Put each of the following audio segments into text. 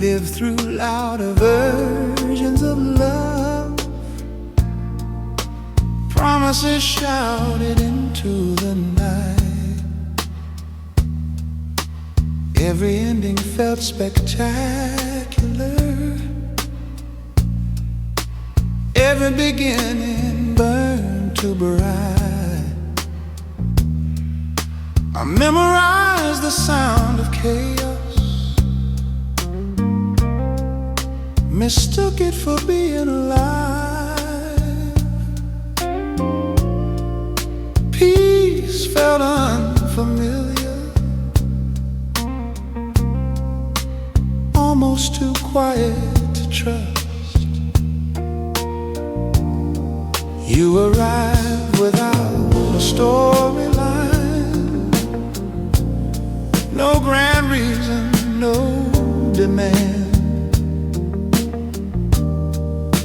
live through louder versions of love, promises shouted into the night. Every ending felt spectacular, every beginning burned too bright. I memorized the sound of chaos, mistook it for being alive. Peace felt unfamiliar, almost too quiet to trust. You arrived without a storyline, no grand reason, no demand.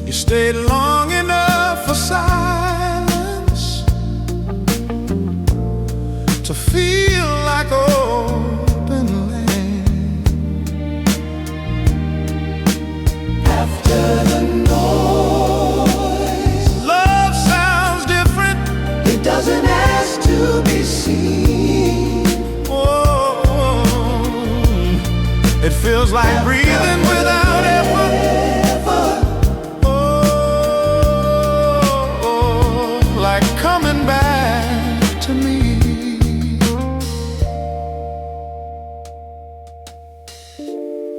You stayed long enough for silence to feel like open land. After the noise, love sounds different. It doesn't ask to be seen. Oh, it feels like breathing without effort. Coming back to me.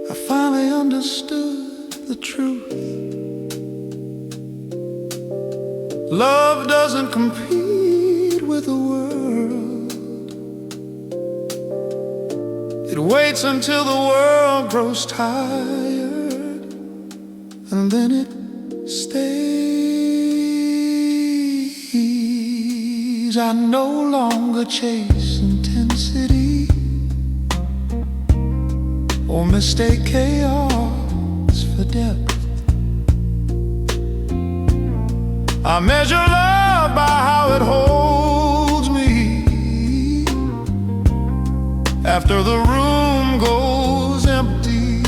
I finally understood the truth. Love doesn't compete with the world. It waits until the world grows tired, and then it stays. I no longer chase intensity or mistake chaos for depth. I measure love by how it holds me after the room goes empty.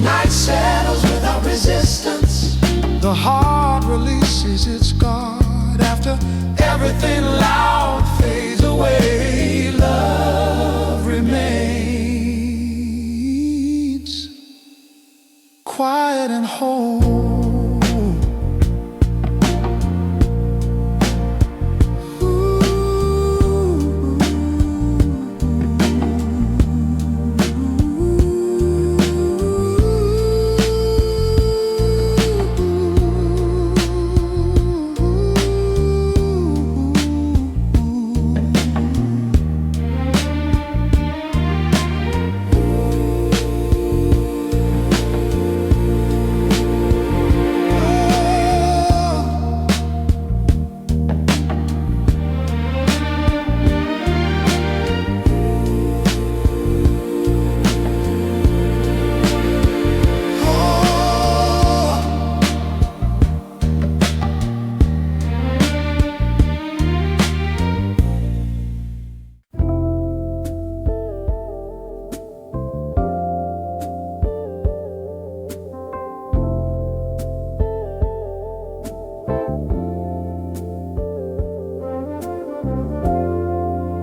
Night settles without resistance. The heart releases its guard after everything loud fades away. Love remains quiet and whole.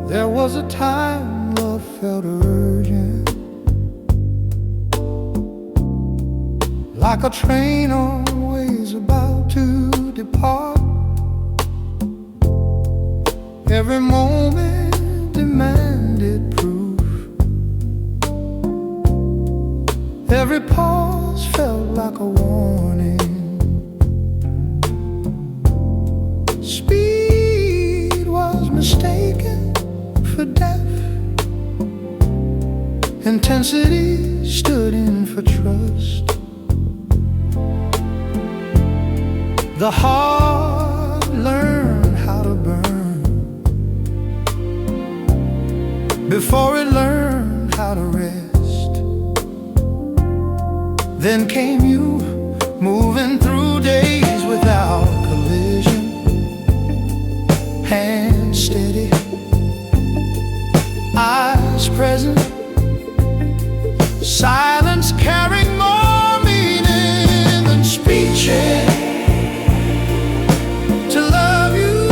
There was a time love felt urgent, like a train always about to depart. Every moment demanded proof. Every pause felt like a warning. Speed was mistaken for depth. Intensity stood in for trust. The heart learned how to burn before it learned how to rest. Then came you, moving through days without collision. Hands steady, present, silence carrying more meaning than speeches. To love you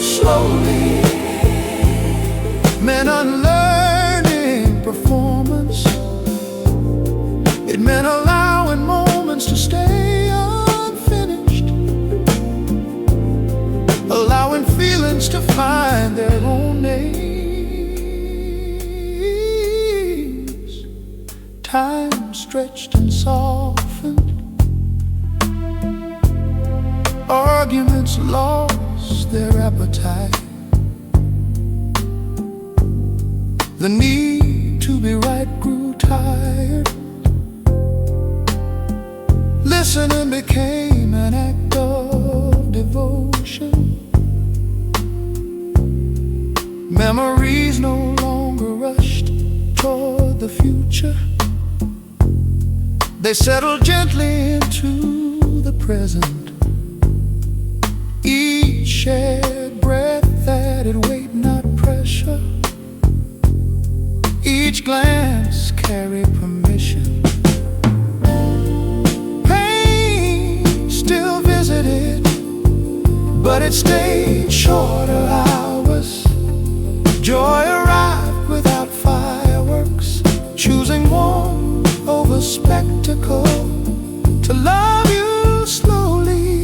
slowly meant unlearning performance. It meant allowing moments to stay unfinished, allowing feelings to find their own names. Time stretched and softened, arguments lost their appetite. The need to be right grew tired. Listening became an act of devotion. Memories no longer rushed toward the future. They settled gently into the present. Each shared breath added weight, not pressure. Each glance carried permission. Pain still visited, but it stayed shorter hours. Joy arrived without fireworks, choosing warmth over spectacle. To love you slowly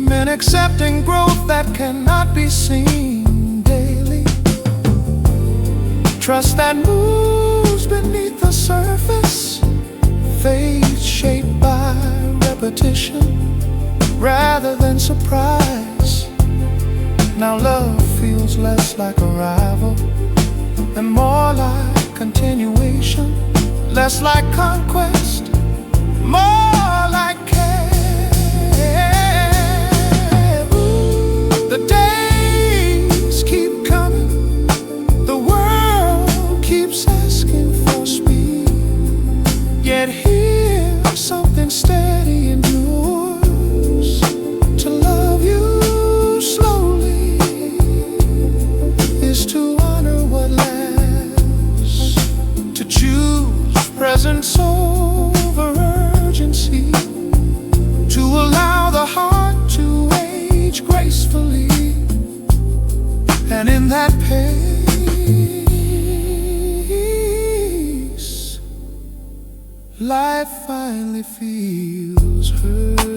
meant accepting growth that cannot be seen daily. Trust that moves beneath the surface, faith shaped by repetition rather than surprise. Now love feels less like a rival and more like continuation, less like conquest, more like care. The days keep coming, the world keeps asking for speed, yet here something steady endures. To love you slowly is to honor what lasts, to choose presence over urgency, to allow the heart to age gracefully. And in that pace, life finally feels heard.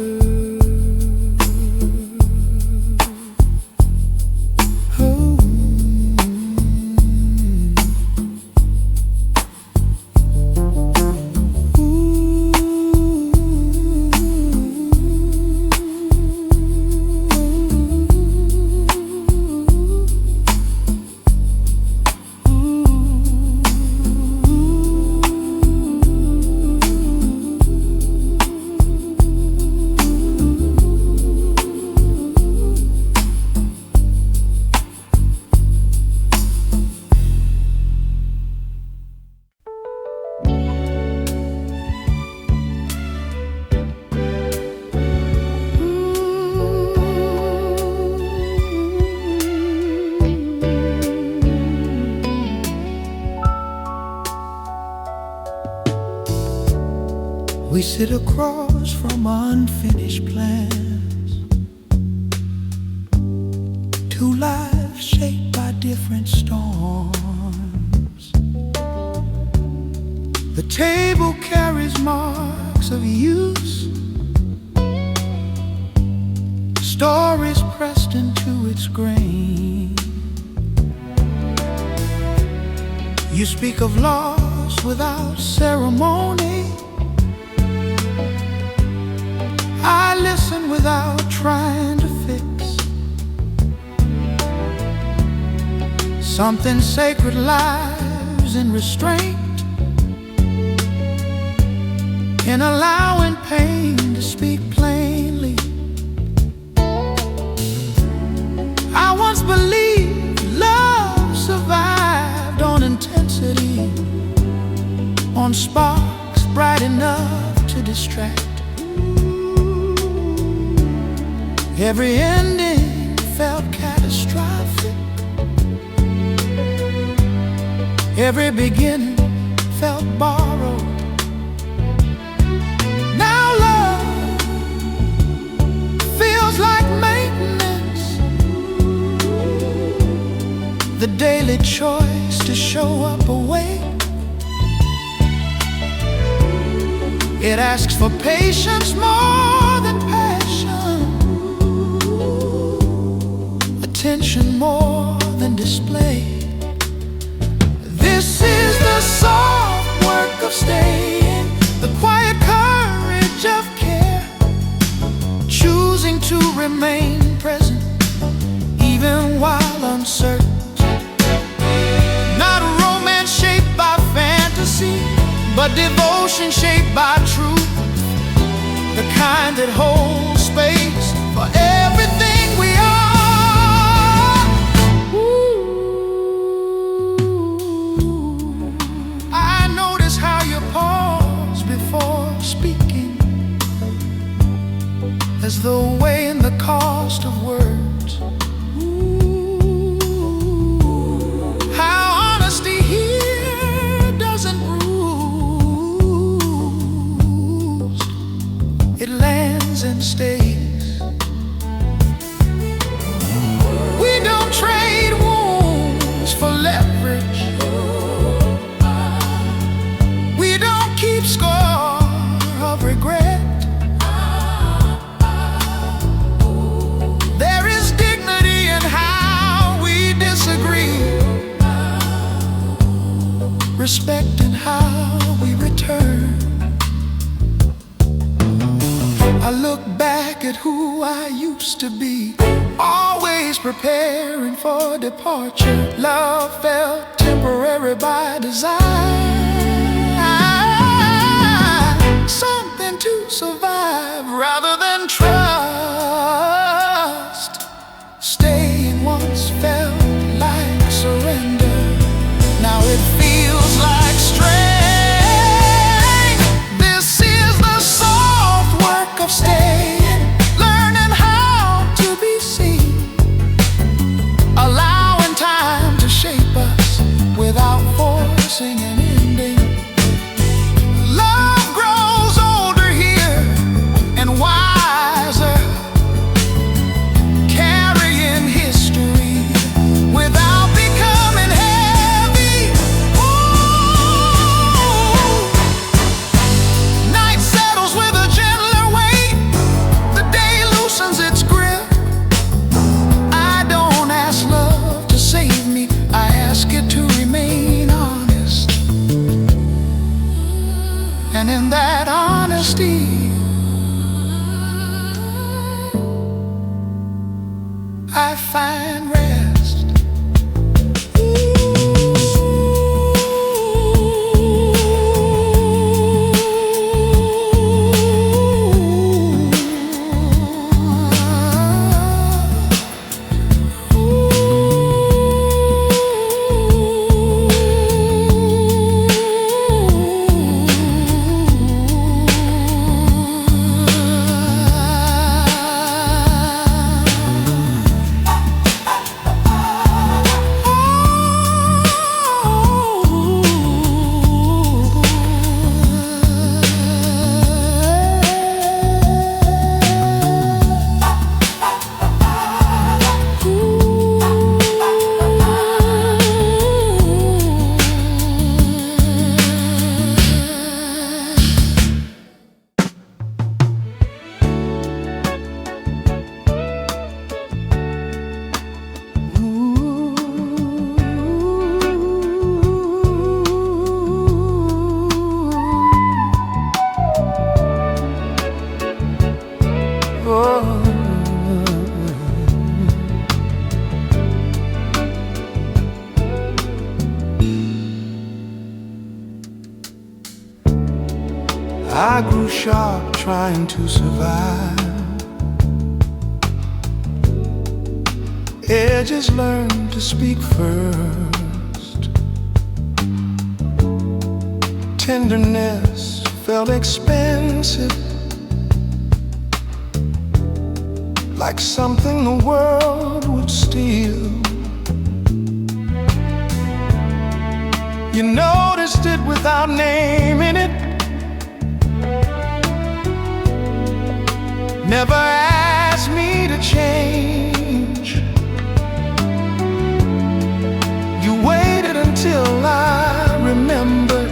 We sit across from unfinished plans, two lives shaped by different storms. The table carries marks of use, stories pressed into its grain. You speak of loss without ceremony. I listen without trying to fix. Something sacred lies in restraint, in allowing pain to speak plainly. I once believed love survived on intensity, on sparks bright enough to distract. Every ending felt catastrophic, Every beginning felt borrowed. Now love feels like maintenance, the daily choice to show up awake. It asks for patience more than passion, attention more than display. This is the soft work of staying, the quiet courage of care, choosing to remain present even while uncertain. Not romance shaped by fantasy, but devotion shaped by truth, the kind that holds space for everything we are. I notice how you pause before speaking, as though weighing the cost of words. How honesty here doesn't bruise, it lands and stays. We don't trade wounds for leverage. We don't keep score of regret. There is dignity in how we disagree, respect in how we return. I look back at who I used to be, always preparing for departure. Love felt temporary by design, something to survive rather than trust. Staying once felt like surrender, now it feels like strength. This is the soft work of staying, learning how to be seen, allowing time to shape us without forcing an ending. Love grows older here and wiser, carrying history without becoming heavy. Ooh. Night settles with a gentler weight, the day loosens its grip. I don't ask love to save me, I ask it to remain honest. And in that honesty, I find rest. I grew sharp trying to survive. Edges learned to speak first. Tenderness felt expensive, like something the world would steal. You noticed it without naming it. Never asked me to change. You waited until I remembered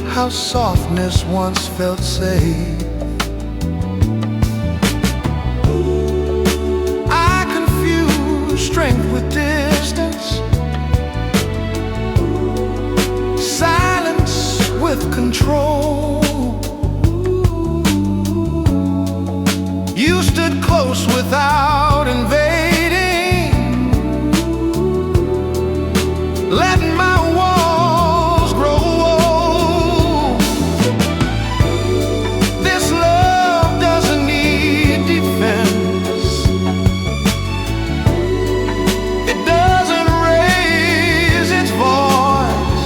how softness once felt safe. I confused strength with distance, silence with control. You stood close without invading, letting my walls grow old. This love doesn't need defense. It doesn't raise its voice.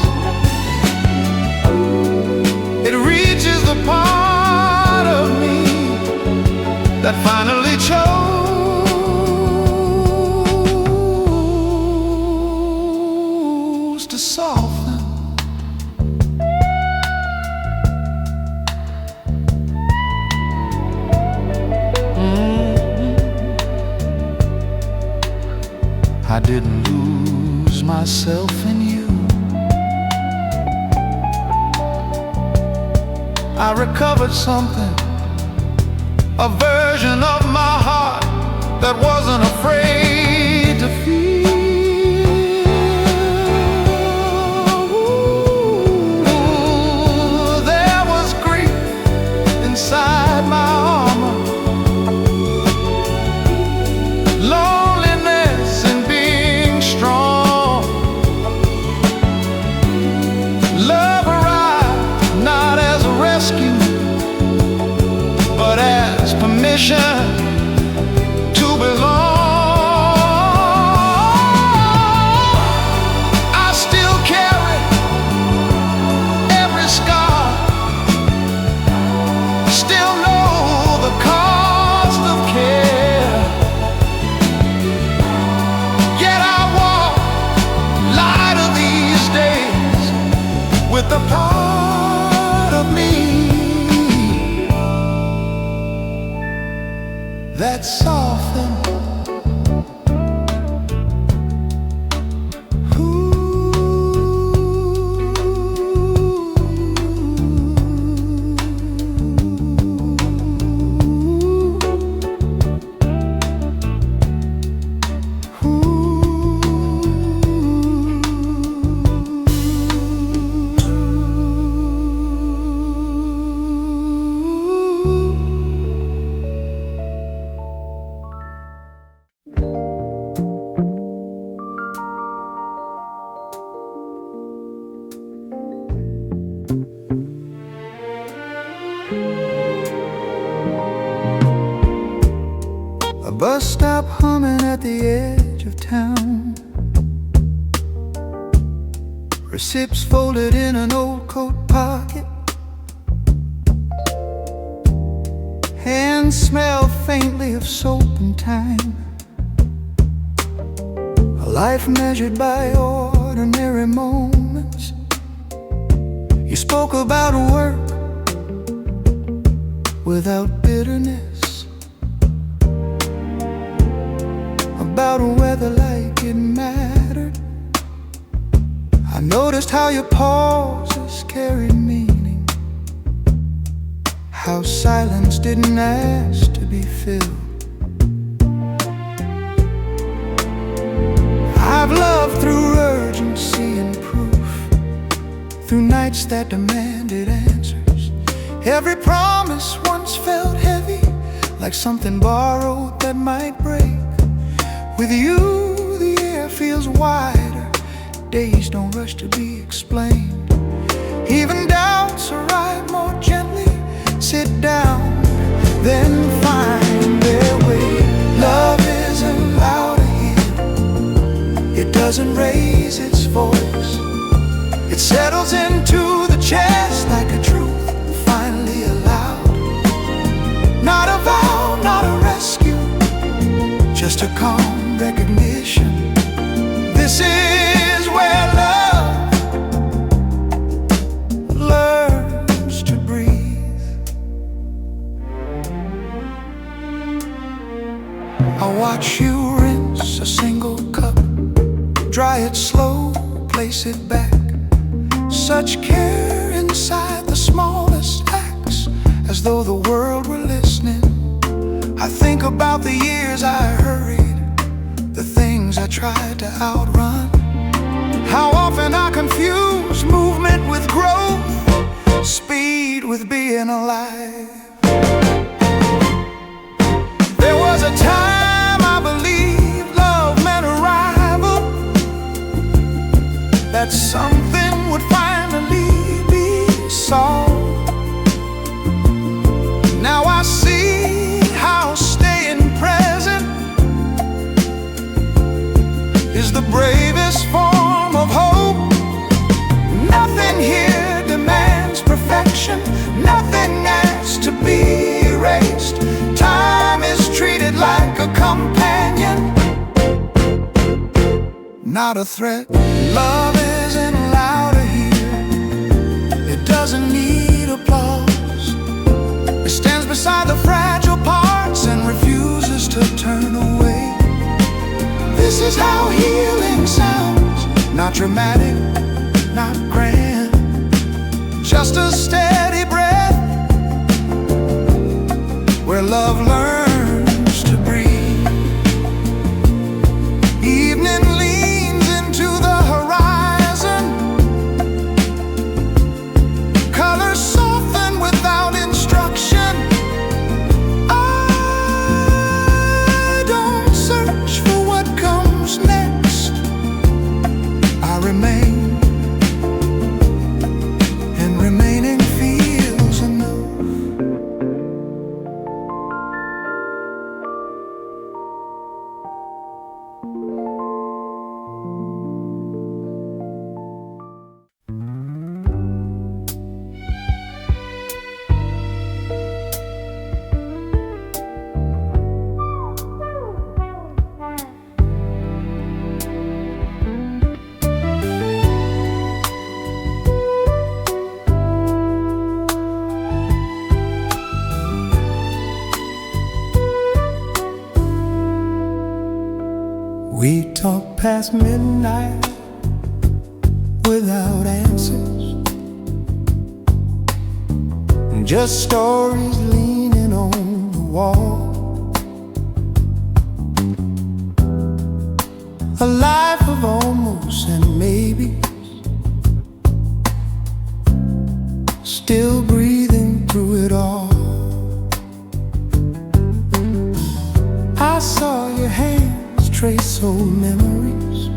It reaches the part of me that finally chose to soften. I didn't lose myself in you. I recovered something, a version of my heart that wasn't afraid to feel. Ooh, there was grief inside my armor, loneliness in being strong. Love arrived not as a rescue, but as permission to belong. I still carry every scar, still know the cost of care. Yet I walk lighter these days with the part of me that softened. A bus stop humming at the edge of town, receipts folded in an old coat pocket, hands smell faintly of soap and time. A life measured by ordinary moments. You spoke about work without bitterness, about weather like it mattered. I noticed how your pauses carried meaning, how silence didn't ask to be filled. I've loved through urgency and proof, through nights that demanded answers. Every promise once felt heavy, like something borrowed that might break. With you, the air feels wider, days don't rush to be explained. Even doubts arrive more gently, sit down, then find their way. Love isn't loud here, it doesn't raise its voice. It settles into the chest like a truth finally allowed. Not a vow, not a rescue, just a calm recognition. This is watch you rinse a single cup, dry it slow, place it back. Such care inside the smallest acts, as though the world were listening. I think about the years I hurried, the things I tried to outrun. How often I confuse movement with growth, speed with being alive. There was a time I believed love meant arrival, that something would finally be solved. Now I see how staying present is the bravest form of hope. Nothing here demands perfection, nothing asks to be erased. Time is treated like a companion, not a threat. Love isn't louder here, it doesn't need applause. It stands beside the fragile parts and refuses to turn away. This is how healing sounds, not dramatic, not grand, just a steady breath where love learns to breathe. Evening leans into the horizon, colors soften without instruction. I don't search for what comes next, I remain. Remaining feels enough. We talk past midnight without answers, just stories leaning on the wall. A life of almost and maybe, still breathing through it all. I saw your hands trace old memories,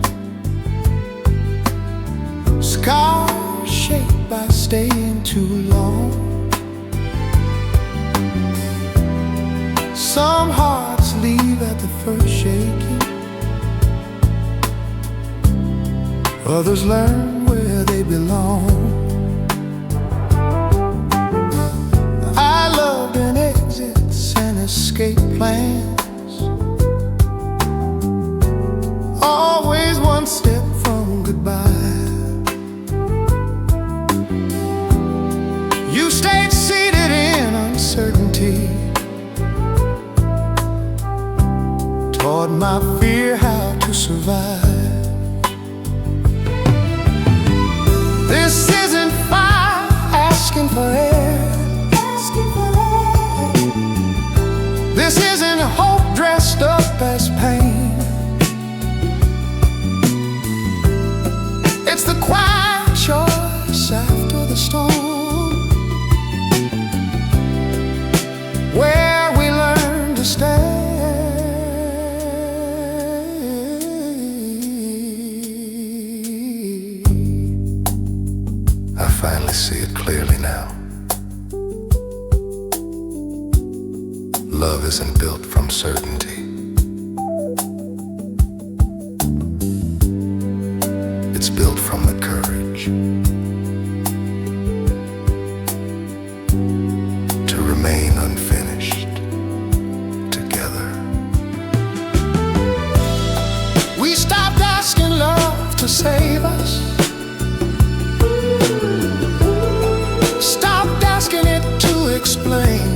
scars shaped by staying too long. Some hearts leave at the first shaking, others learn where they belong. I loved in exits and escape plans, always one step from goodbye. You stayed seated in uncertainty, taught my fear how to survive. This isn't fire asking for air, this isn't hope dressed up as pain. It's the quiet choice after the storm, where we learn to stay. I finally see it clearly now. Love isn't built from certainty, it's built from the courage to remain unfinished together. We stopped asking love to save us, stopped asking it to explain.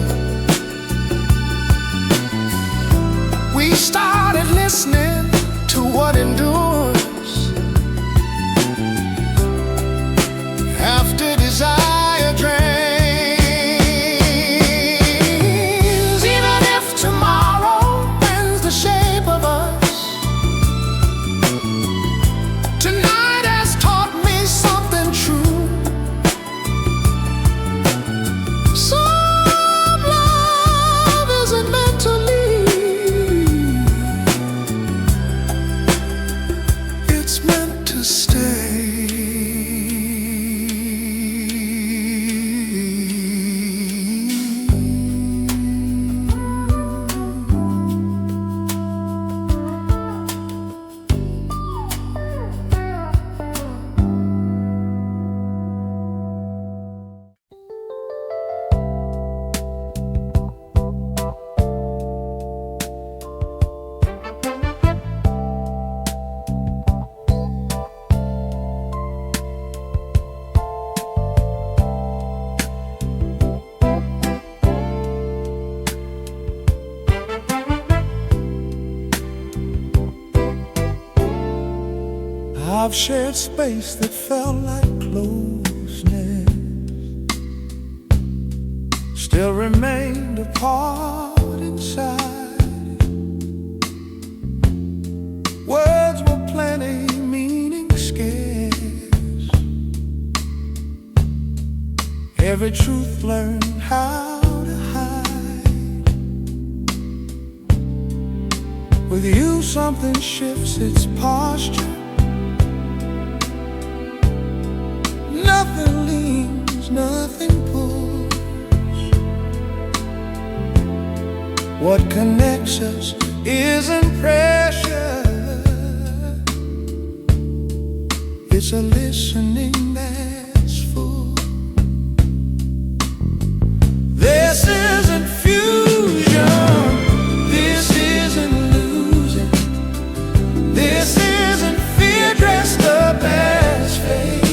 I've shared space that felt like closeness, still remained apart inside. Words were plenty, meaning scarce. Every truth learned how to hide. With you something shifts its posture. Nothing leans, nothing pulls. What connects us isn't pressure, it's a listening that's full. This isn't fusion, this isn't losing, this isn't fear dressed up as faith.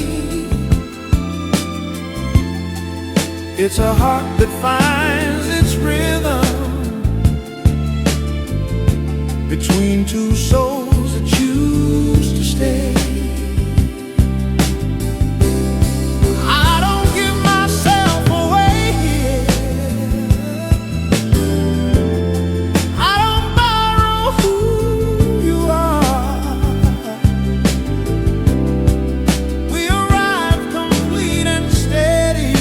It's a heart that finds its rhythm between two souls that choose to stay. I don't give myself away here. I don't borrow who you are. We arrive complete and steady,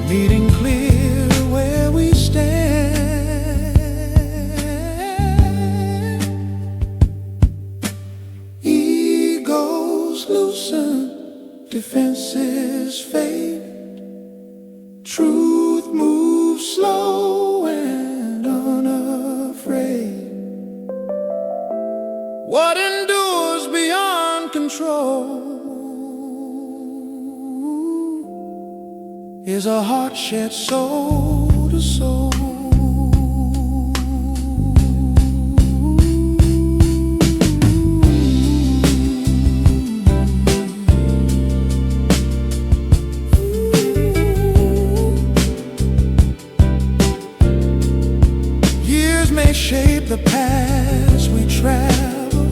meeting clear where we stand. Egos loosen, defenses fade. Truth moves slow and unafraid. What endures beyond control is a heart shed soul to soul. Years may shape the paths we travel,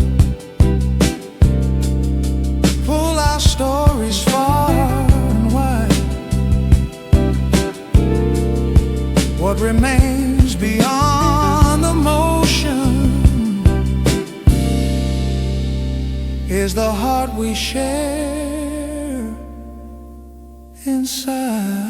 pull our stories far and wide. What remains beyond the motion is the heart we share inside.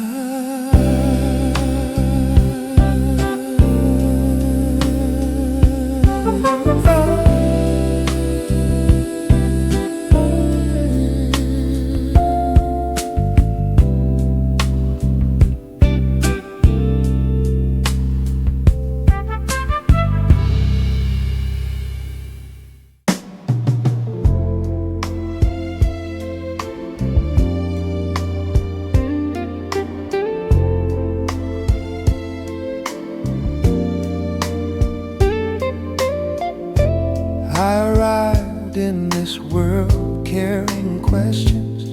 I arrived in this world carrying questions,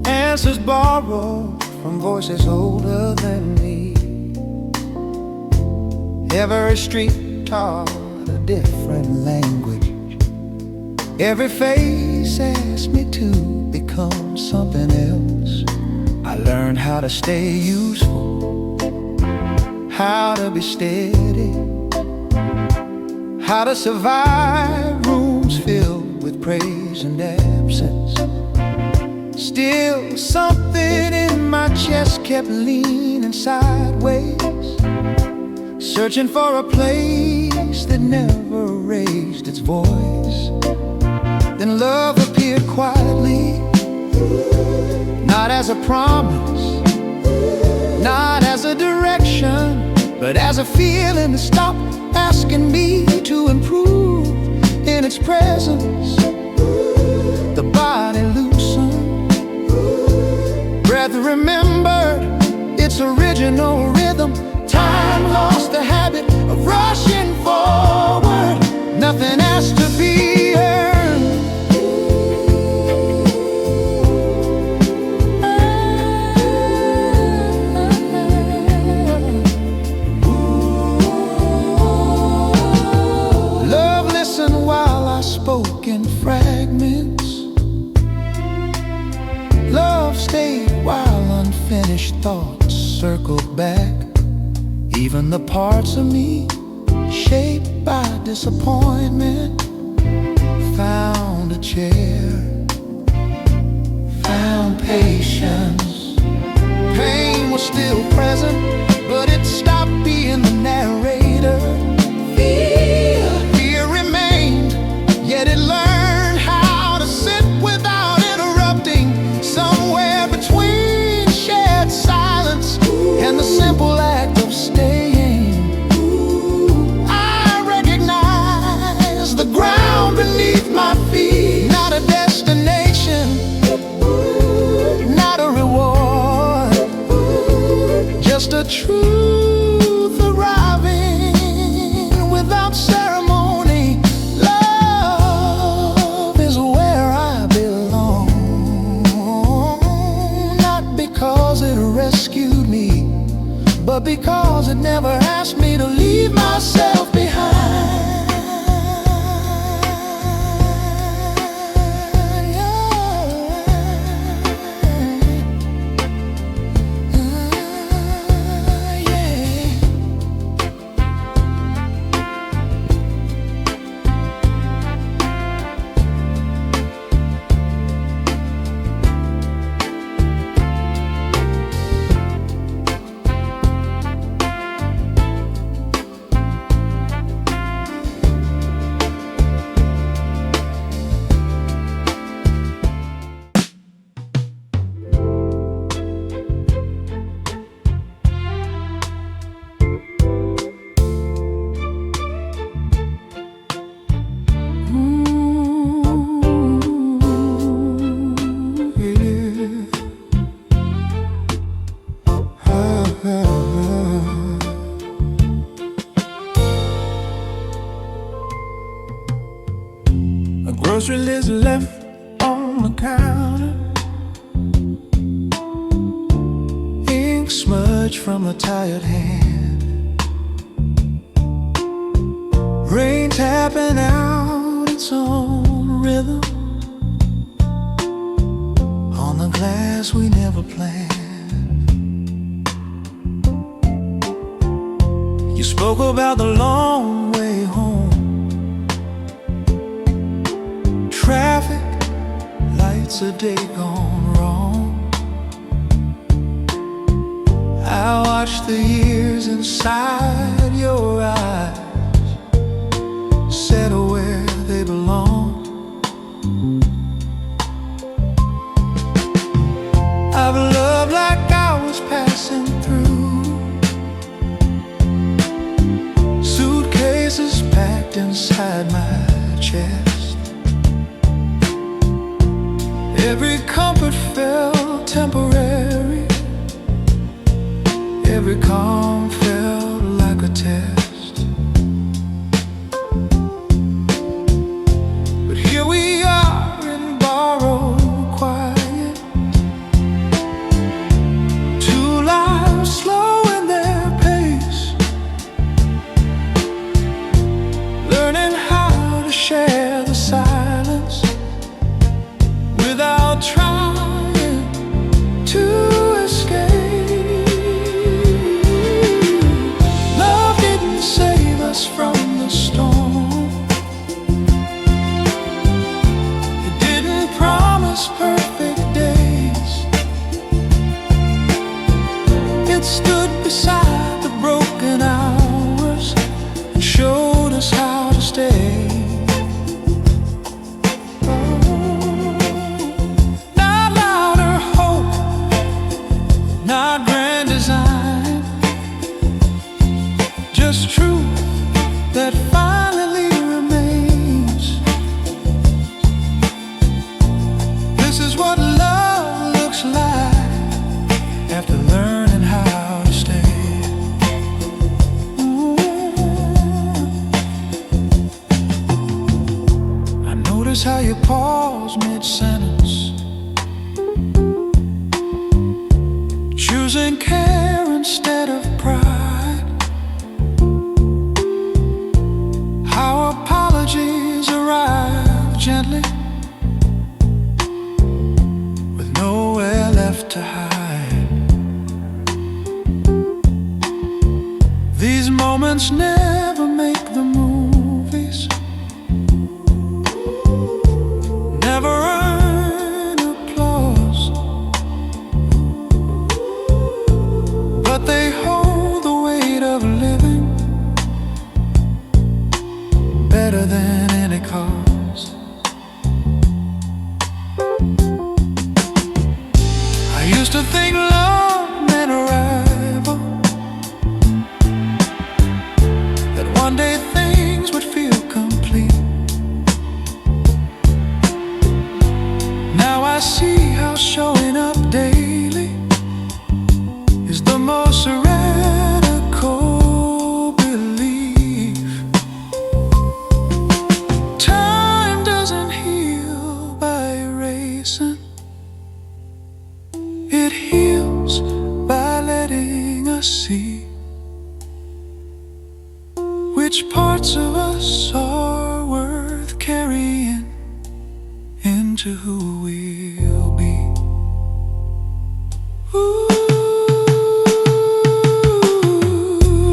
answers borrowed from voices older than me. Every street taught a different language. Every face asked me to become something else. I learned how to stay useful, how to be steady, how to survive rooms filled with praise and absence. Still, something in my chest kept leaning sideways, searching for a place that never raised its voice. Then love appeared quietly, not as a promise, not as a direction, but as a feeling that stopped asking me to improve in its presence. The body loosened, breath remembered its original rhythm. Time lost the habit of rushing forward. Nothing has to be earned. Love thoughts circled back, even the parts of me shaped by disappointment. Found a chair, found patience. Pain was still present, but it stopped being the narrator. Fear remained, yet it learned how to sit without interrupting. Somewhere between shared silence and the simple act of staying, I recognize the ground beneath my feet. Not a destination, not a reward, just a truth arriving without ceremony. Love is where I belong, not because it rescued me, but because it never asked me to leave myself behind. A grocery list left on the counter, ink smudged from a tired hand, rain tapping out its own rhythm on the glass we never planned. You spoke about the long way home, traffic, lights, a day gone wrong. I watched the years inside your eyes settle where they belong. I've loved like I was passing through, suitcases packed inside my chest. Every comfort felt temporary, every calm felt like a test. But here we are in borrowed quiet, two lives slowing their pace, learning how to share the silence without trying to escape. Love didn't save us from the storm, it didn't promise perfect days. It stood beside the broken hours and showed us how to stay. Not grand design, just truth that finally remains. This is what love looks like after learning how to stay. I notice how you pause mid-sentence, choosing care instead of pride. How apologies arrive gently, with nowhere left to hide. Moments never make the movies, never earn applause, but they hold the weight of living better than any cause. I used to think love meant arrival, that one day things would feel complete. Now I see how showing up daily is the most radical belief. Time doesn't heal by erasing, it heals by letting us see which parts of us are worth carrying into who we'll be. Ooh,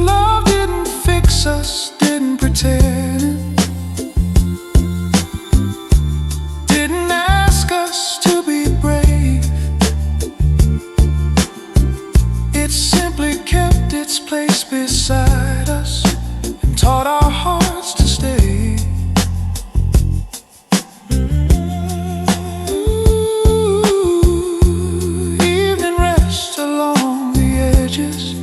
love didn't fix us, didn't pretend it, didn't ask us to be brave. It simply kept its place beside us and taught our hearts to stay. Ooh, evening rest along the edges,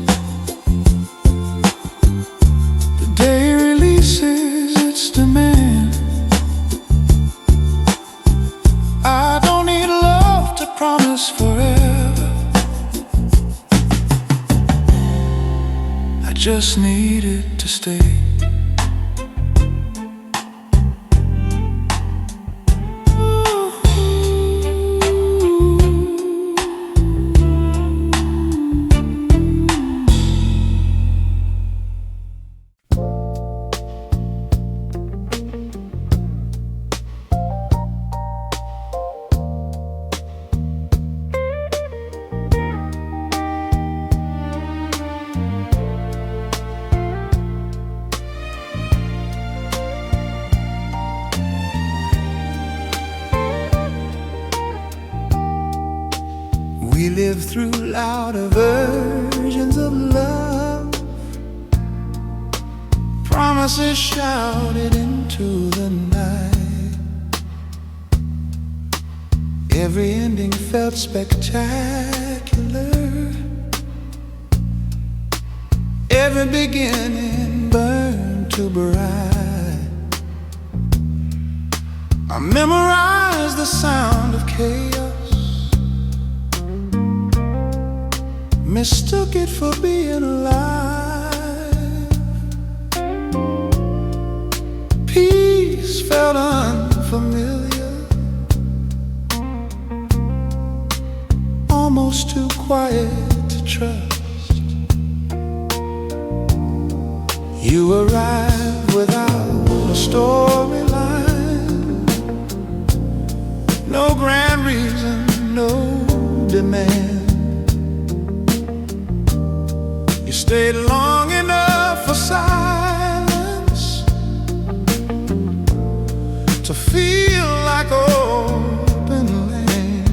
the day releases its demand. I don't need love to promise forever, I just need it to stay. We live through louder versions of love, promises shouted into the night. Every ending felt spectacular, every beginning burned too bright. I memorized the sound of chaos, mistook it for being alive. Peace felt unfamiliar, almost too quiet to trust. You arrived without a storyline, no grand reason, no demand. Stayed long enough for silence to feel like open land.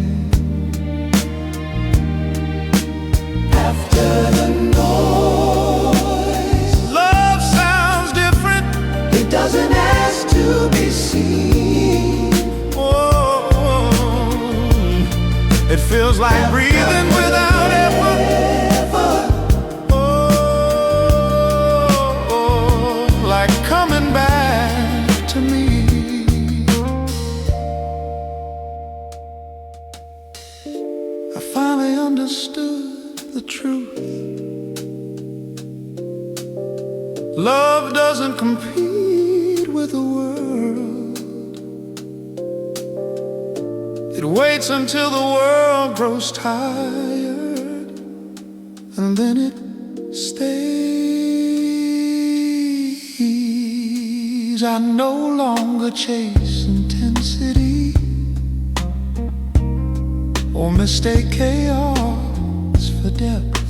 After the noise, love sounds different. It doesn't ask to be seen. Oh, it feels like breathing without effort. Coming back to me. I finally understood the truth. Love doesn't compete with the world. It waits until the world grows tired, and then it stays. I no longer chase intensity or mistake chaos for depth.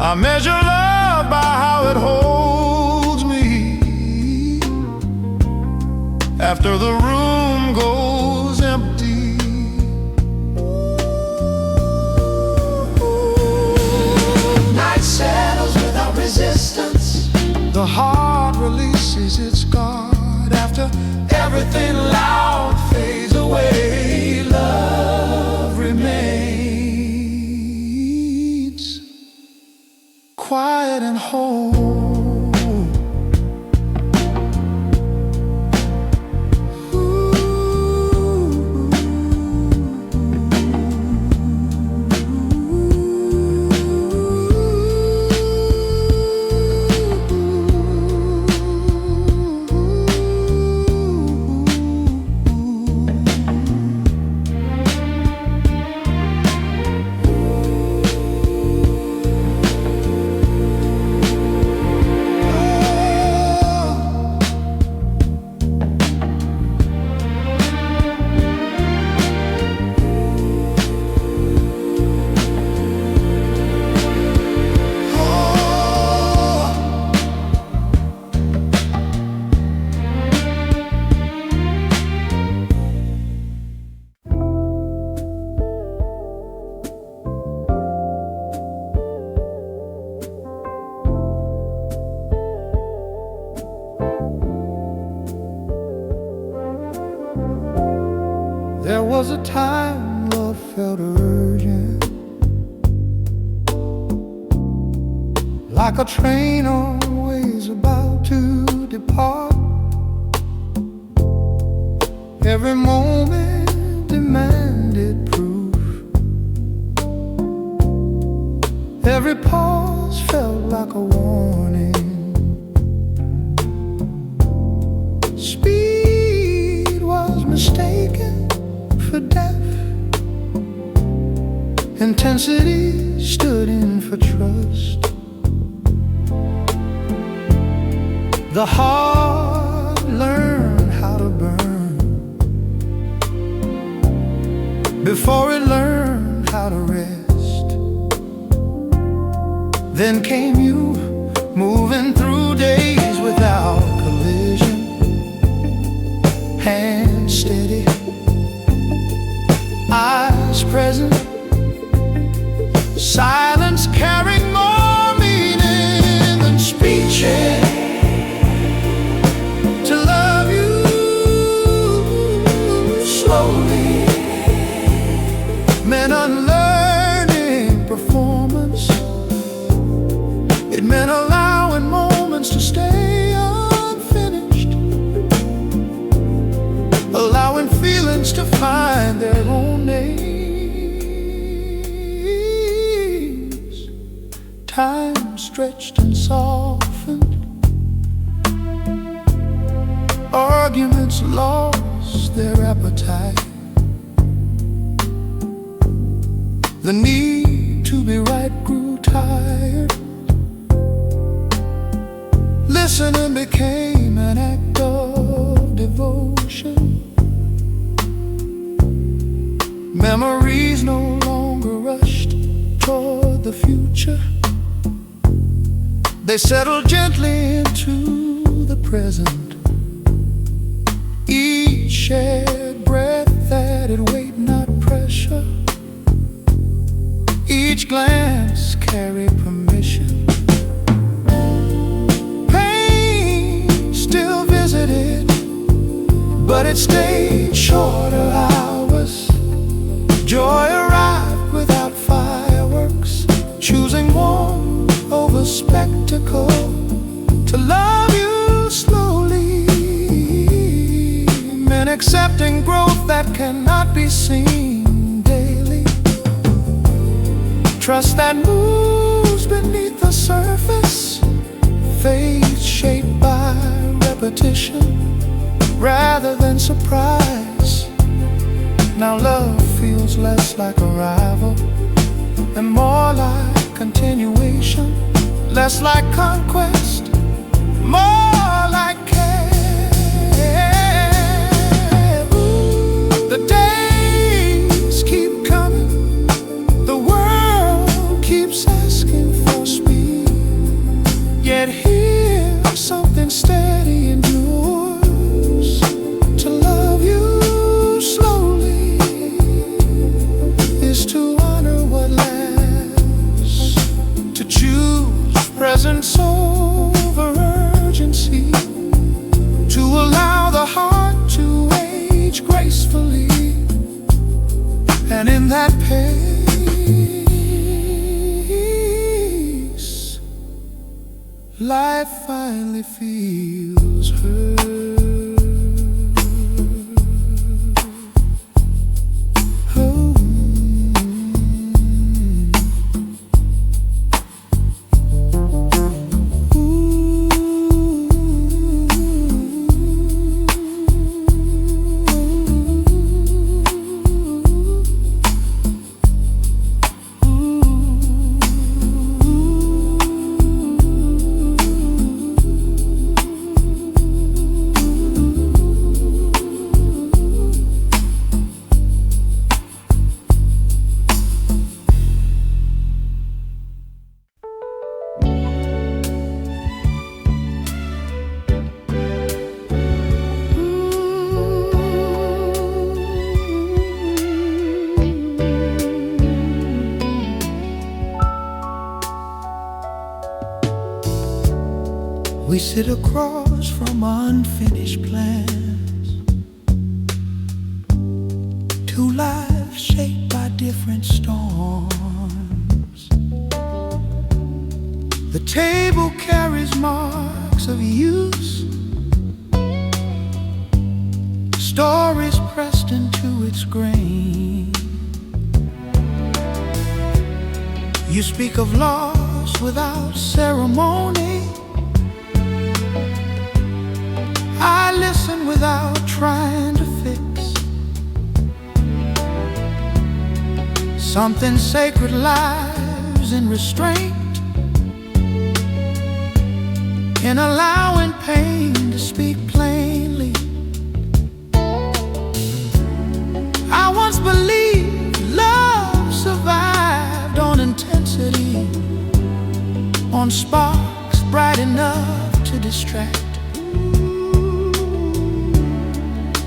I measure love by how it holds me after the room goes empty. Night settles without resistance. The heart releases its guard after Everything loud fades away. Love remains quiet and whole. There was a time love felt urgent, like a train always about to depart. Every moment demanded proof. Every pause felt like a warning. Speed was mistaken for depth. Intensity stood in for trust. The heart learned how to burn before it learned how to rest. Then came you, moving through days without collision. Hands steady, eyes present, silence carrying more meaning than speeches. To love you slowly meant unlearning performance. It meant allowing moments to stay unfinished, allowing feelings to find their own names. Time stretched and softened. Arguments lost their appetite. The need to be right grew tired. Listening became an act of devotion. Memories no longer rushed toward the future. They settled gently into the present. Each shared breath added weight, not pressure. Each glance carried permission. Pain still visited, but it stayed shorter hours. Joy arrived without fireworks, choosing warmth over spectacle. To love you slowly meant accepting growth that cannot be seen daily. Trust that moves beneath the surface, faith shaped by repetition rather than surprise. Now love feels less like arrival and more like continuation, less like conquest, more like care. The days keep coming, the world keeps asking for speed. And in that pace, life finally feels heard. Oh. We sit across from unfinished plans, two lives shaped by different storms. The table carries marks of use, stories pressed into its grain. You speak of loss without ceremony, I listen without trying to fix. Something sacred lies in restraint, in allowing pain to speak plainly. I once believed love survived on intensity, on sparks bright enough to distract.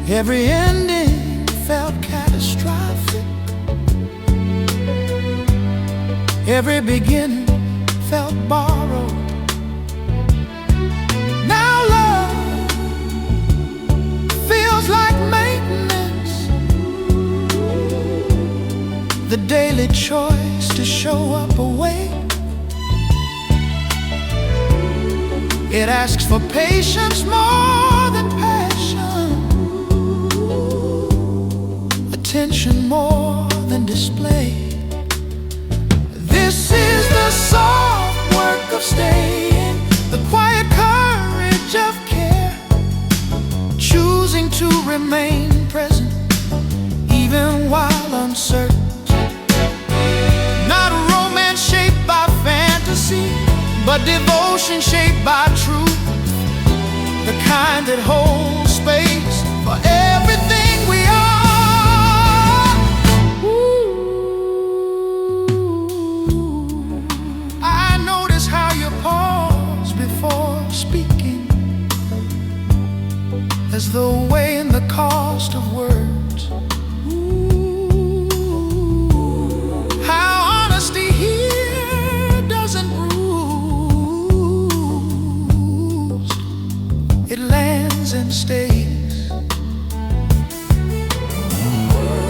Every ending felt catastrophic, every beginning felt borrowed. Now love feels like maintenance, the daily choice to show up awake. It asks for patience more than passion, attention more than display. This is the soft work of staying, the quiet courage of care, choosing to remain present even while uncertain. Not romance shaped by fantasy, but devotion shaped by truth, the kind that holds space for everything we are. I notice how you pause before speaking, as though weighing the cost of words. How honesty here doesn't bruise, it lands and stays.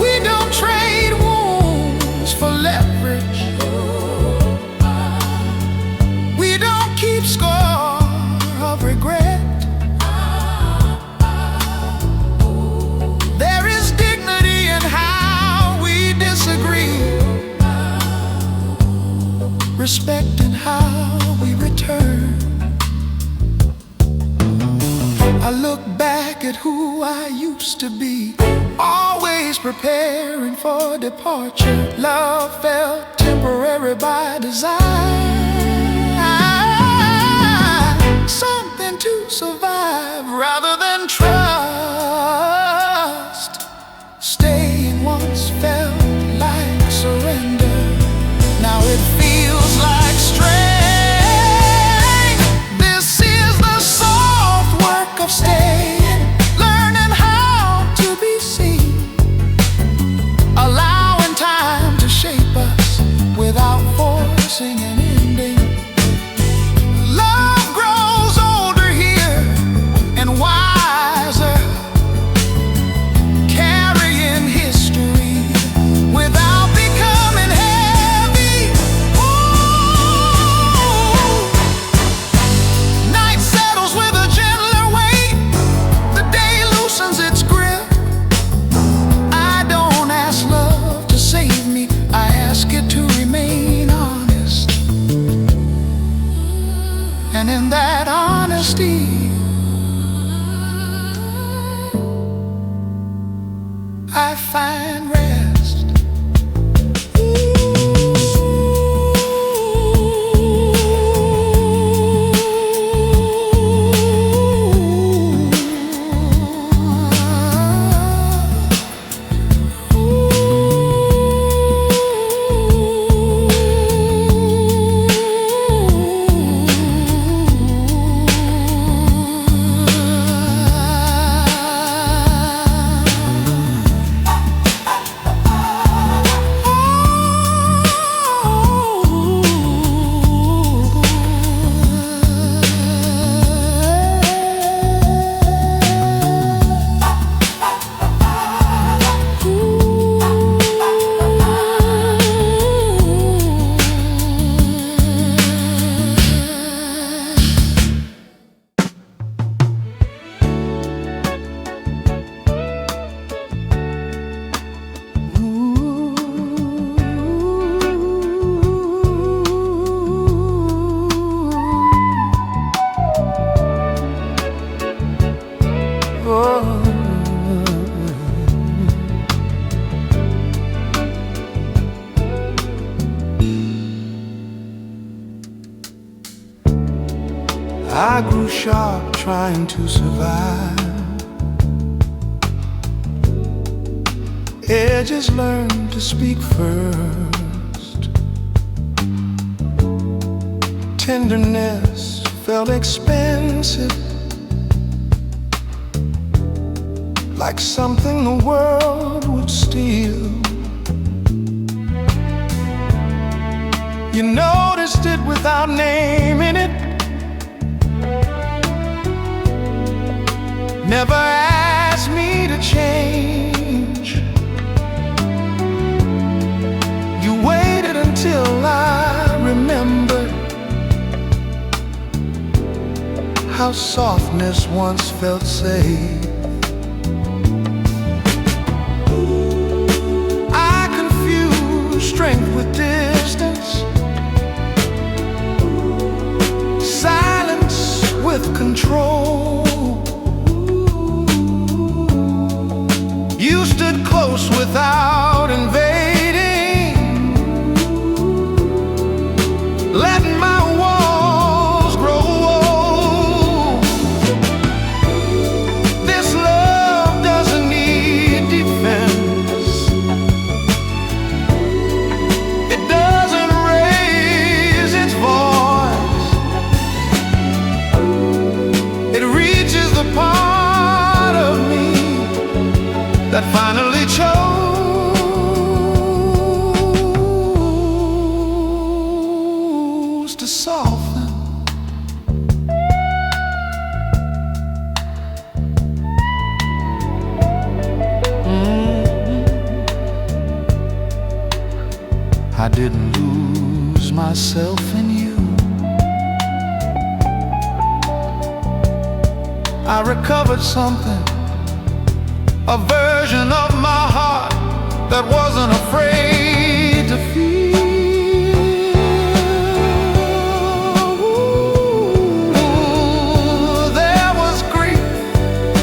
We don't trade wounds for leverage, we don't keep score of regret. There is dignity in how we disagree, respect in how we return. I look back at who I used to be, always preparing for departure. Love felt temporary by design, something to survive rather than trust. Staying once felt like surrender, now it feels like strength. This is the soft work of staying, learning how to be seen, allowing time to shape us without forcing an ending. Love grows I find rest. I grew sharp trying to survive. Edges learned to speak first. Tenderness felt expensive, like something the world would steal. You noticed it without naming it, never asked me to change. You waited until I remembered how softness once felt safe. I confused strength with distance, silence with control. You stood close without invading, letting my walls grow old. This love doesn't need defense. It doesn't raise its voice. It reaches the part of me that finally chose to soften. I didn't lose myself in you. I recovered something, a version of my heart that wasn't afraid to feel. Ooh, there was grief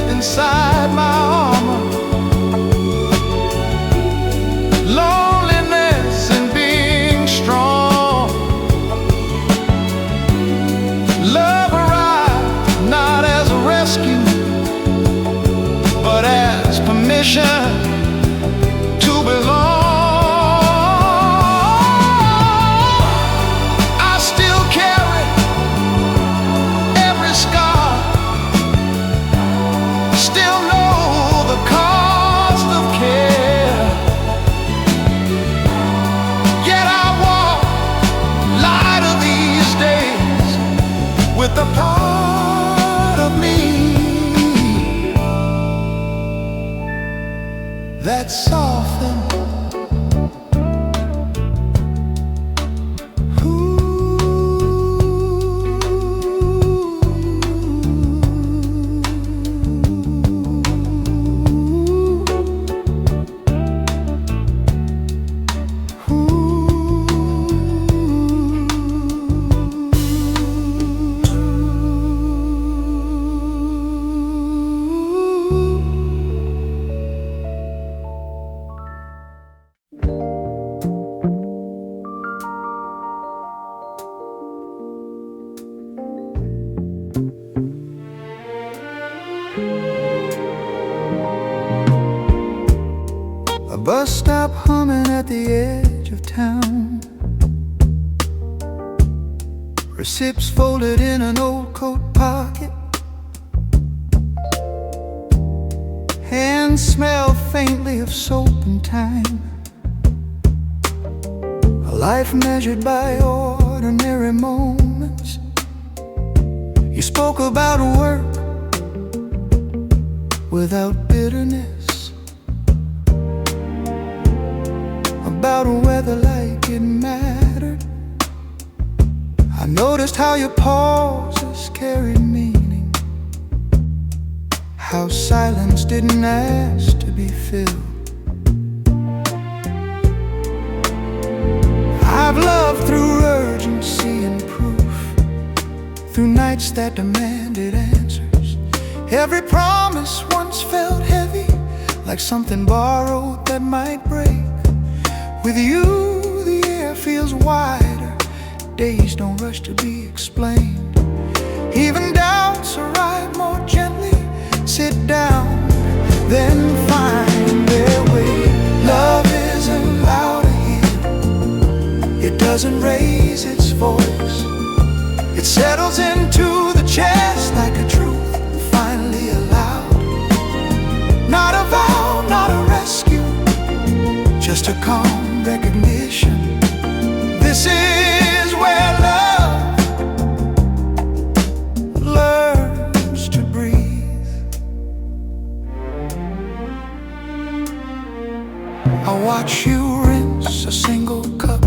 inside my armor, loneliness in being strong. Love arrived not as a rescue, but as permission to belong. I still carry every scar, still know the cost of care. Yet I walk lighter these days with the part of me that's softened. bus stop humming at the edge of town. Receipts folded in an old coat pocket. Hands smell faintly of soap and time. A life measured by ordinary moments. You spoke about work without bitterness, about weather like it mattered. I noticed how your pauses carried meaning, how silence didn't ask to be filled. I've loved through urgency and proof, through nights that demanded answers. Every promise once felt heavy, like something borrowed that might break. With you, the air feels wider, days don't rush to be explained. Even doubts arrive more gently, sit down, then find their way. Love isn't loud here, it doesn't raise its voice. It settles into the chest like a truth finally allowed. Not a vow, not a rescue, just a calm recognition. This is where love learns to breathe. I watch you rinse a single cup,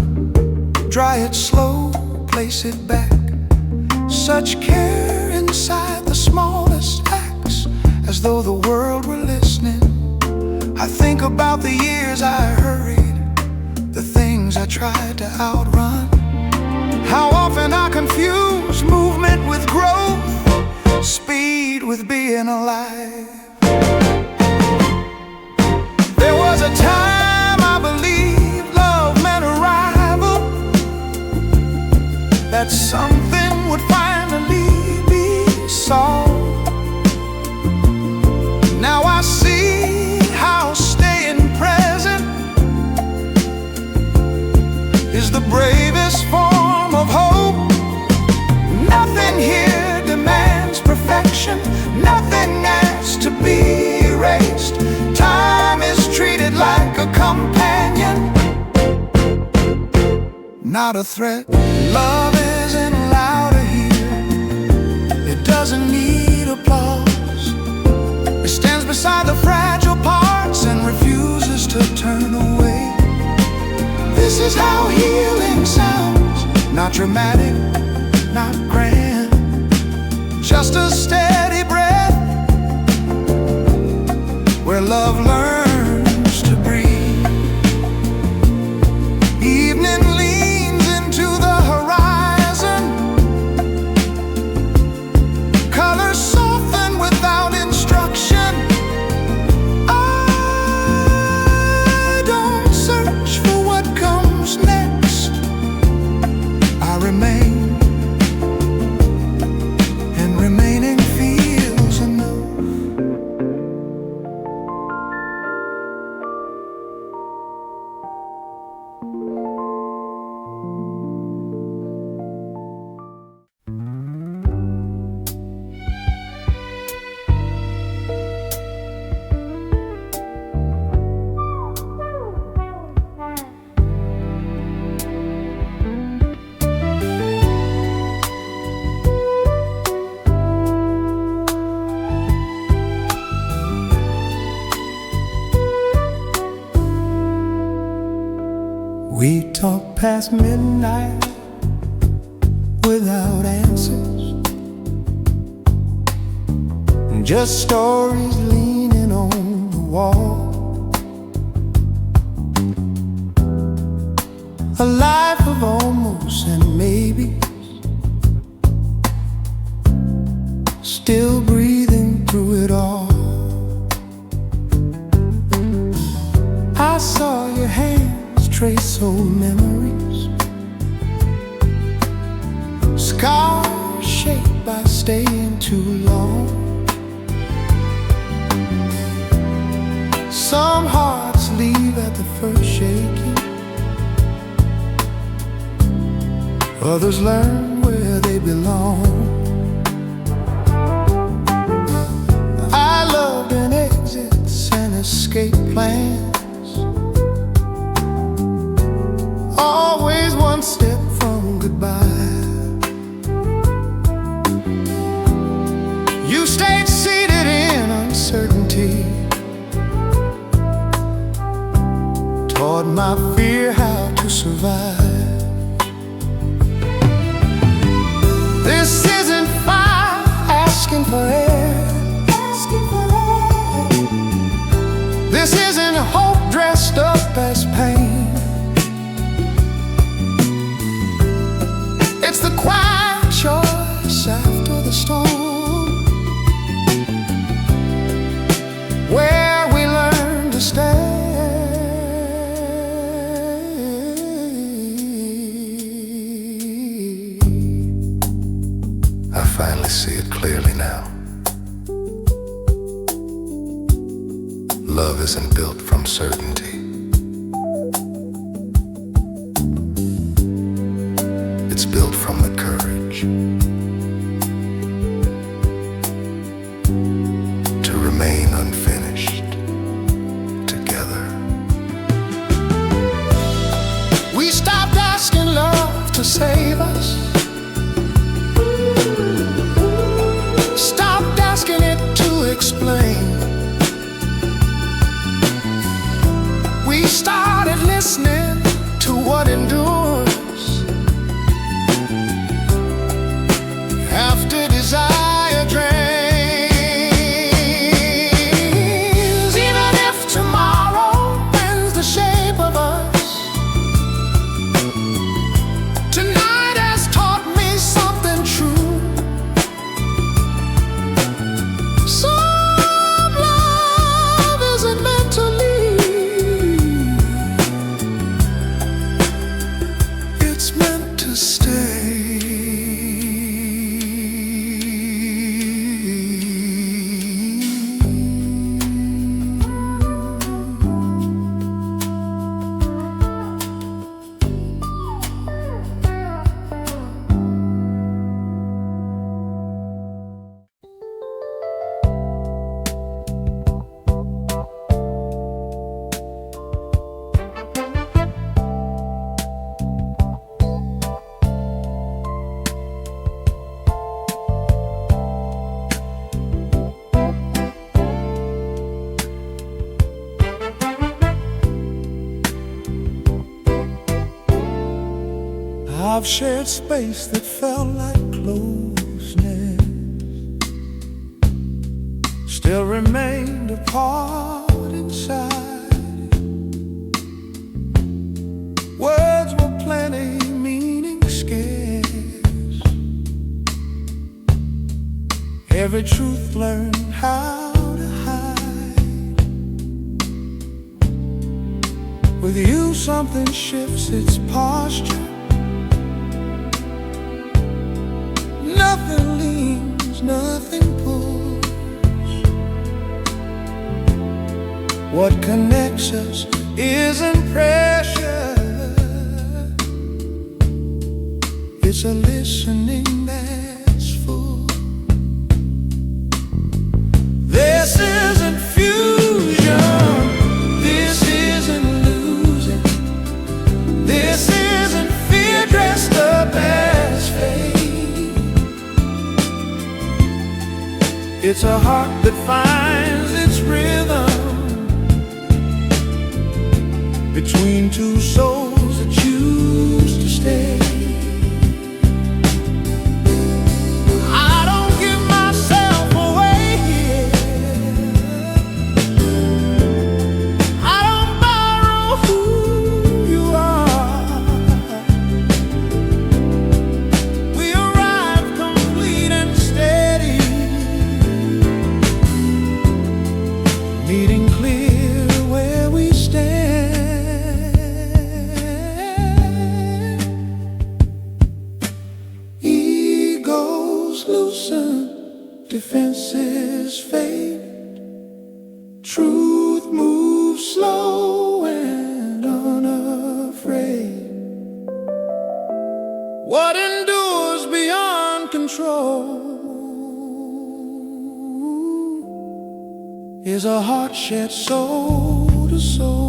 dry it slow, place it back. Such care inside the smallest acts, as though the world were listening. I think about the years I hurried, the things I tried to outrun. How often I confuse movement with growth, speed with being alive. There was a time I believed love meant arrival, that something would finally be solved. Now I see how staying present is the bravest form of hope. Nothing here demands perfection, nothing asks to be erased. Time is treated like a companion, not a threat. Love isn't louder here, it doesn't need applause. It stands beside the fragile parts and refuses to turn away. This is how healing sounds, not dramatic, not grand, just a steady breath where love learns to breathe. Evening leans into the horizon, colors soften without instruction. I don't search for what comes next, I remain, and remaining feels enough. We talk past midnight without answers, just stories leaning on the wall. A life of almost and maybe, still breathing through it all. I saw your hands trace old memories, scars shaped by staying too long. Some hearts leave at the the first shaking. Others learn where they belong. I loved in exits and escape plans, always one step from goodbye. You stayed seated in uncertainty, taught my fear how to survive. This isn't fire asking for air. This isn't hope dressed up as pain. It's the quiet choice after the storm, where we learn to stay. I finally see it clearly now. Love isn't built from certainty. It's built from the courage to remain unfinished together. We stopped asking love to save us, stopped asking it to explain. We started listening to what endures after desire drains. Even if tomorrow bends the shape of us, tonight has taught me something true. Some love isn't meant to leave, it's meant to stay. I've shared space that felt like closeness, still remained apart inside. Words were plenty, meaning scarce. Every truth learned how to hide. With you something shifts its posture. Nothing leans, nothing pulls. What connects us isn't pressure, it's a listening that's full. This isn't fusion, this isn't losing, this isn't fear dressed up as faith. It's a heart that finds its rhythm between two souls that choose to stay. I don't give myself away here, I don't borrow who you are. We arrive complete and steady, meeting clear where we stand. is a heart shed soul to soul.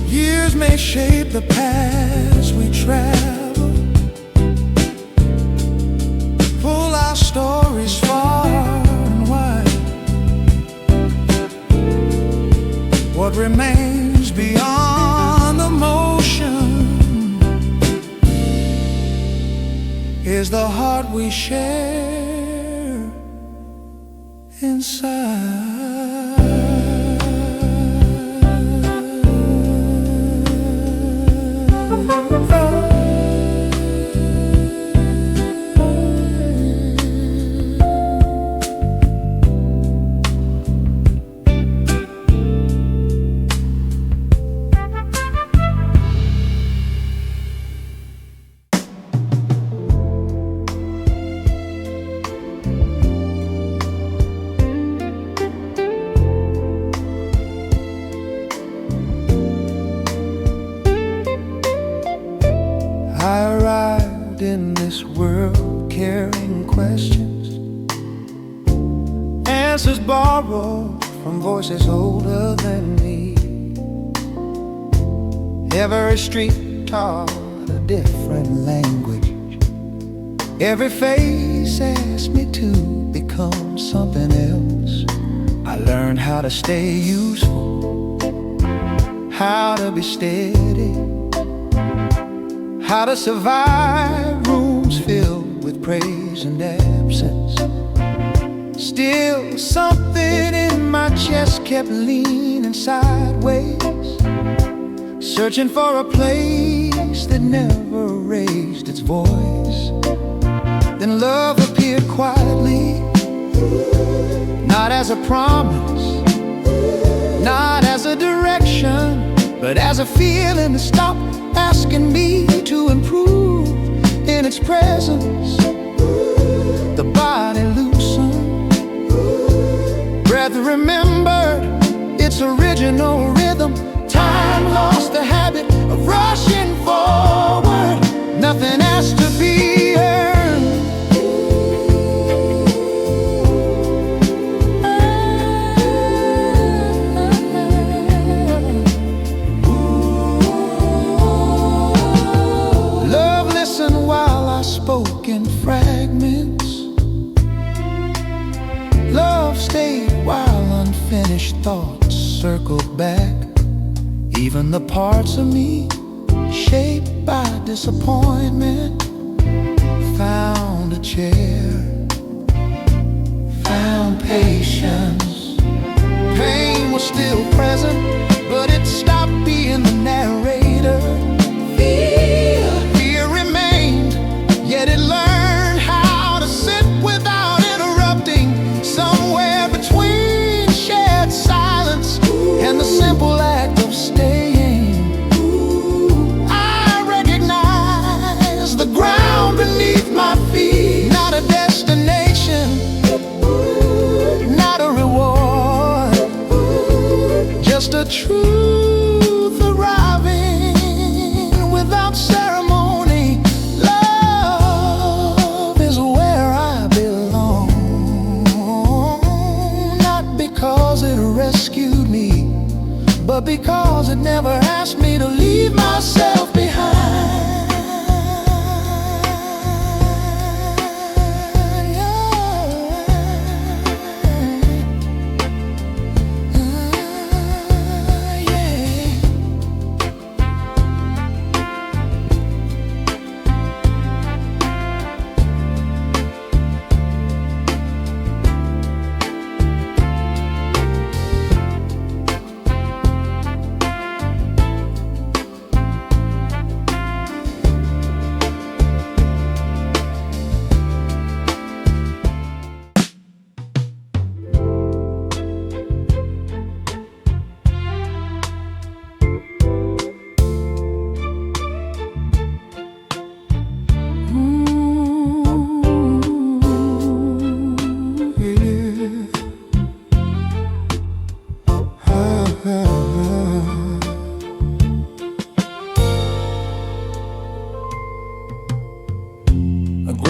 Years may shape the paths we travel, pull our stories far and wide. What remains beyond emotion is the heart we share inside. I arrived in this world carrying questions, answers borrowed from voices older than me. Every street taught a different language, every face asked me to become something else. I learned how to stay useful, how to be steady, how to survive rooms filled with praise and absence. Still, something in my chest kept leaning sideways, searching for a place that never raised its voice. Then love appeared quietly, not as a promise, not as a direction, but as a feeling that stopped asking me to improve in its presence. The body loosened, breath remembered its original rhythm. Time lost the habit of rushing forward. Nothing has to be earned. Spoke in fragments. Love stayed while unfinished thoughts circled back. Even the parts of me shaped by disappointment found a chair, found patience. Pain was still present, but it stopped being the narrator. Fear remained, yet it learned how to sit without interrupting. Somewhere between shared silence and the simple act of staying, I recognize the ground beneath my feet. Not a destination, not a reward, just a truth arriving without ceremony. Love is where I belong, not because it rescued me, but because it never asked me to leave myself behind.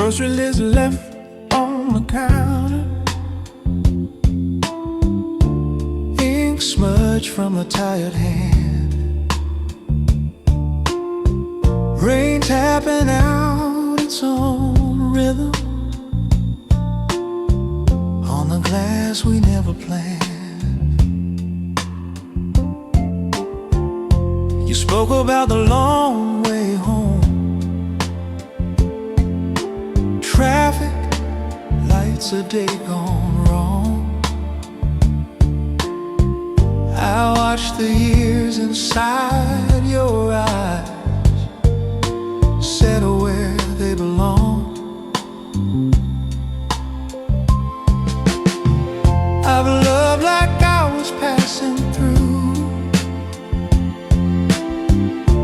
Grocery list left on the counter, ink smudge from a tired hand, rain tapping out its own rhythm on the glass we never planned. You spoke about the long way home, traffic lights, a day gone wrong. I watched the years inside your eyes settle where they belong. I've loved like I was passing through,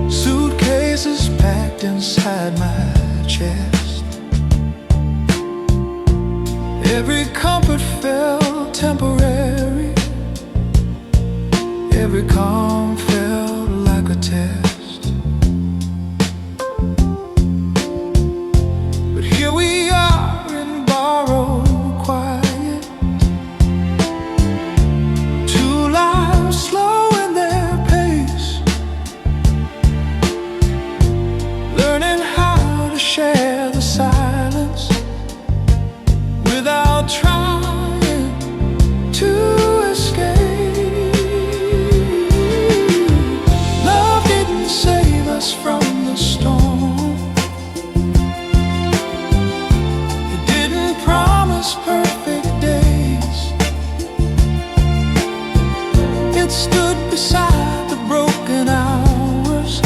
suitcases packed inside my chest. Every comfort felt temporary, every calm felt like a test. But here we are in borrowed quiet, two lives slow in their pace, learning how to share the silence without trying to escape. Love didn't save us from the storm, it didn't promise perfect days. It stood beside the broken hours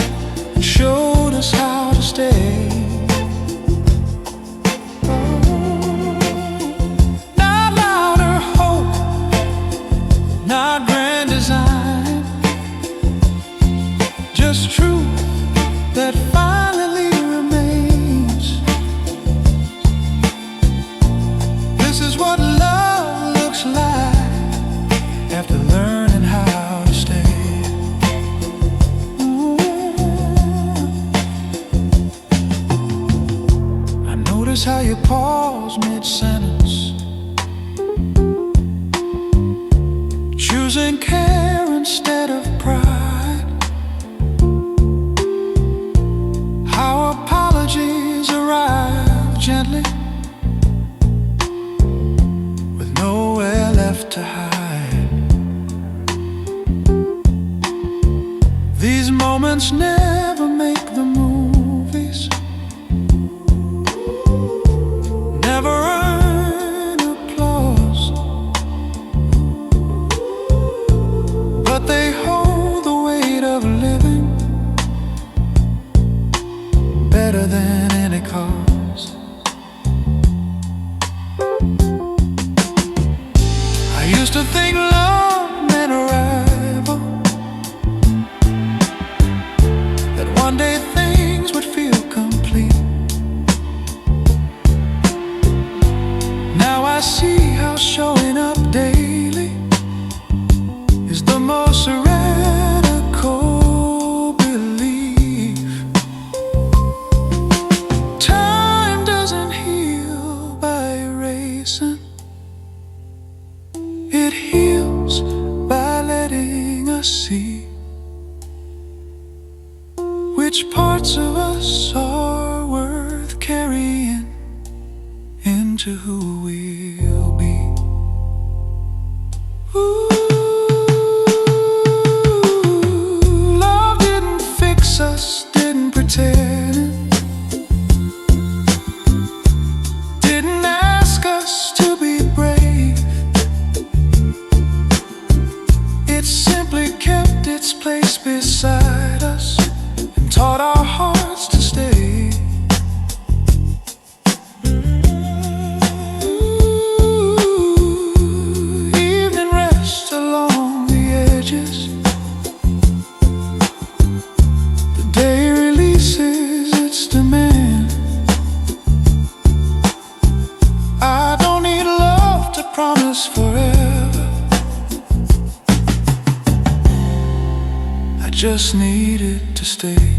and showed us how to stay. Not grand design, just truth that finally remains. This is what love looks like after learning how to stay. I notice how you pause mid-sentence, choosing care instead of pride. How apologies arrive gently, with nowhere left to hide. These moments never make the movies, never earn applause, but they hold the weight of living better than any cause. I used to think love meant arrival, that one day things would feel complete. Now I see how showing up daily is the most radical belief. Time doesn't heal by erasing, it heals by letting us see which parts of us are worth carrying into who we'll be. Ooh. Love didn't fix us, didn't pretend, didn't ask us to be brave. It simply kept its place beside us and taught our hearts to stay. Evening rest along the edges, the day releases its demand. I don't need love to promise forever, I just needed to stay.